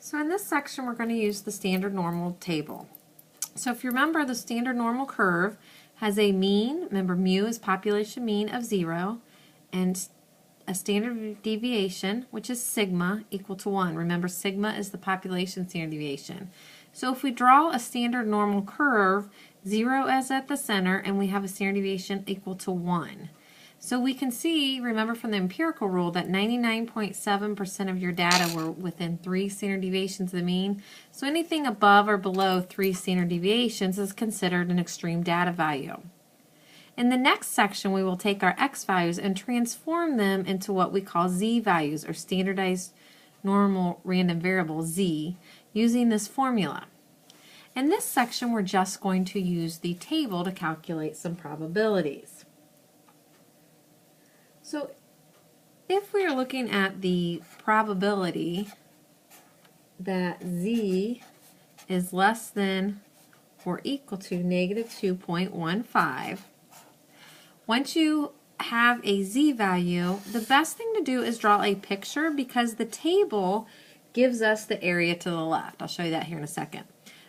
So in this section, we're going to use the standard normal table. So if you remember, the standard normal curve has a mean, remember mu is population mean of 0, and a standard deviation, which is sigma, equal to 1. Remember, sigma is the population standard deviation. So if we draw a standard normal curve, 0 is at the center, and we have a standard deviation equal to 1. So we can see, remember from the empirical rule, that 99.7% of your data were within 3 standard deviations of the mean. So anything above or below 3 standard deviations is considered an extreme data value. In the next section, we will take our x values and transform them into what we call z values, or standardized normal random variable, z, using this formula. In this section, we're just going to use the table to calculate some probabilities. So if we are looking at the probability that z is less than or equal to negative 2.15, once you have a z value, the best thing to do is draw a picture, because the table gives us the area to the left. I'll show you that here in a second.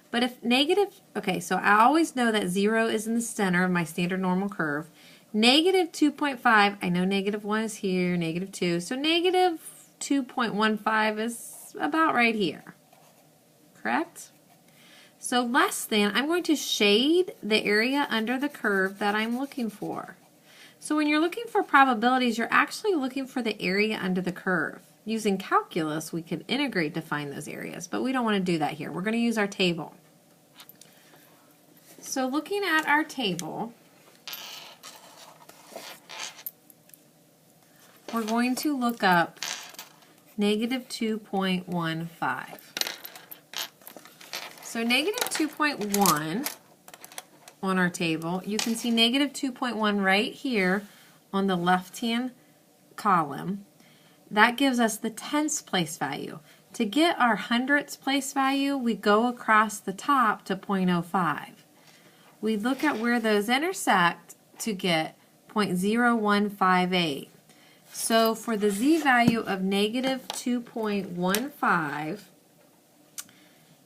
But if negative, okay, so I always know that 0 is in the center of my standard normal curve. Negative 2.5, I know negative 1 is here, negative 2, so negative 2.15 is about right here, correct? So less than, I'm going to shade the area under the curve that I'm looking for. So when you're looking for probabilities, you're actually looking for the area under the curve. Using calculus, we could integrate to find those areas, but we don't want to do that here. We're going to use our table. So looking at our table, we're going to look up negative 2.15. So negative 2.1 on our table, you can see negative 2.1 right here on the left-hand column. That gives us the tenths place value. To get our hundredths place value, we go across the top to 0.05. We look at where those intersect to get 0.0158. So for the z value of negative 2.15,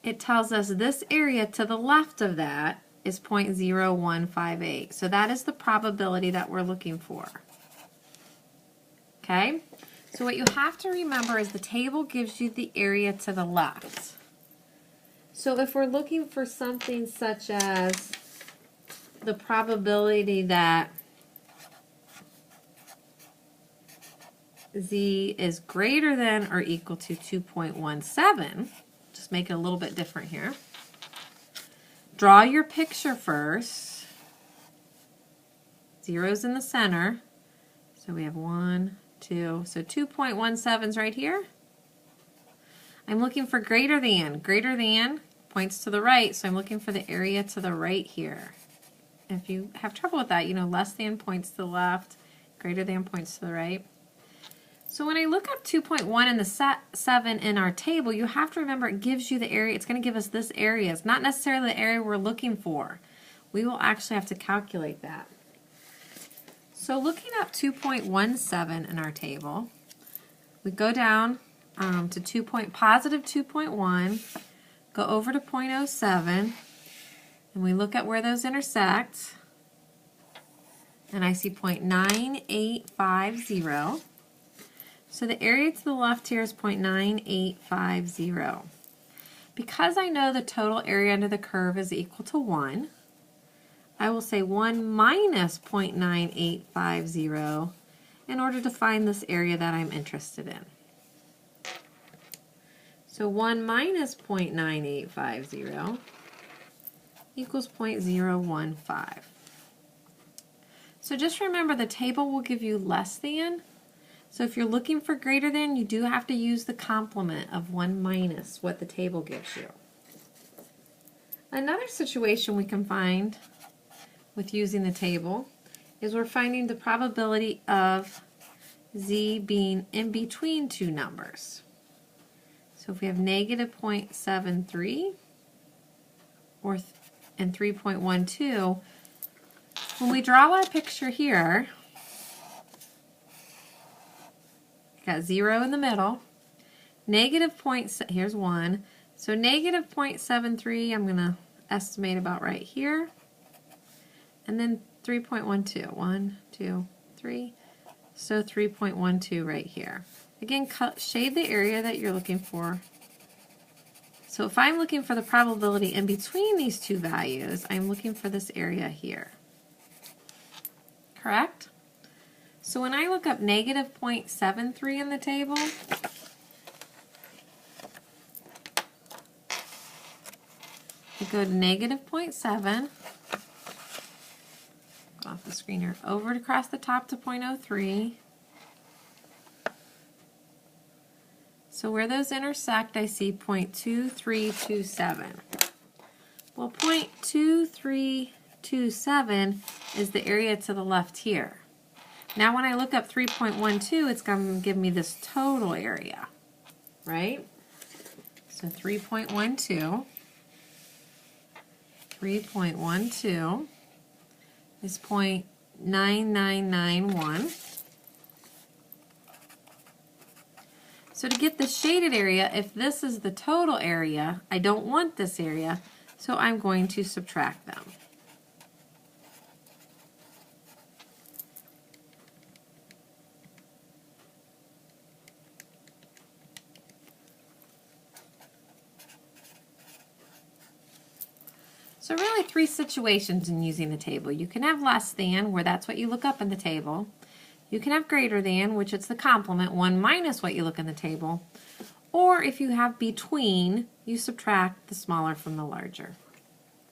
it tells us this area to the left of that is 0.0158. So that is the probability that we're looking for. Okay? So what you have to remember is the table gives you the area to the left. So if we're looking for something such as the probability that z is greater than or equal to 2.17, just make it a little bit different here. Draw your picture first. 0's in the center. So we have 1, 2. So 2.17 is right here. I'm looking for greater than. Greater than points to the right, so I'm looking for the area to the right here. If you have trouble with that, you know, less than points to the left, greater than points to the right. So when I look up 2.1 and the 7 in our table, you have to remember it gives you the area. It's going to give us this area. It's not necessarily the area we're looking for. We will actually have to calculate that. So looking up 2.17 in our table, we go down to positive 2.1, go over to 0.07, and we look at where those intersect, and I see 0.9850. So the area to the left here is 0.9850. Because I know the total area under the curve is equal to 1, I will say 1 minus 0.9850 in order to find this area that I'm interested in. So 1 minus 0.9850 equals 0.015. So just remember, the table will give you less than. So if you're looking for greater than, you do have to use the complement of 1 minus what the table gives you. Another situation we can find with using the table is we're finding the probability of z being in between two numbers. So if we have negative 0.73 and 3.12, when we draw our picture here, got 0 in the middle, negative here's 1. So negative 0.73, I'm going to estimate about right here. And then 3.12. 1, 2, 3. So 3.12 right here. Again, shade the area that you're looking for. So if I'm looking for the probability in between these two values, I'm looking for this area here. Correct? So when I look up negative 0.73 in the table, I go to negative 0.7, off the screen here, over across the top to 0.03. So where those intersect, I see 0.2327. Well, 0.2327 is the area to the left here. Now when I look up 3.12, it's going to give me this total area, right? So 3.12 is 0.9991. So to get the shaded area, if this is the total area, I don't want this area, so I'm going to subtract them. So really 3 situations in using the table. You can have less than, where that's what you look up in the table. You can have greater than, which it's the complement, 1 minus what you look in the table. Or if you have between, you subtract the smaller from the larger.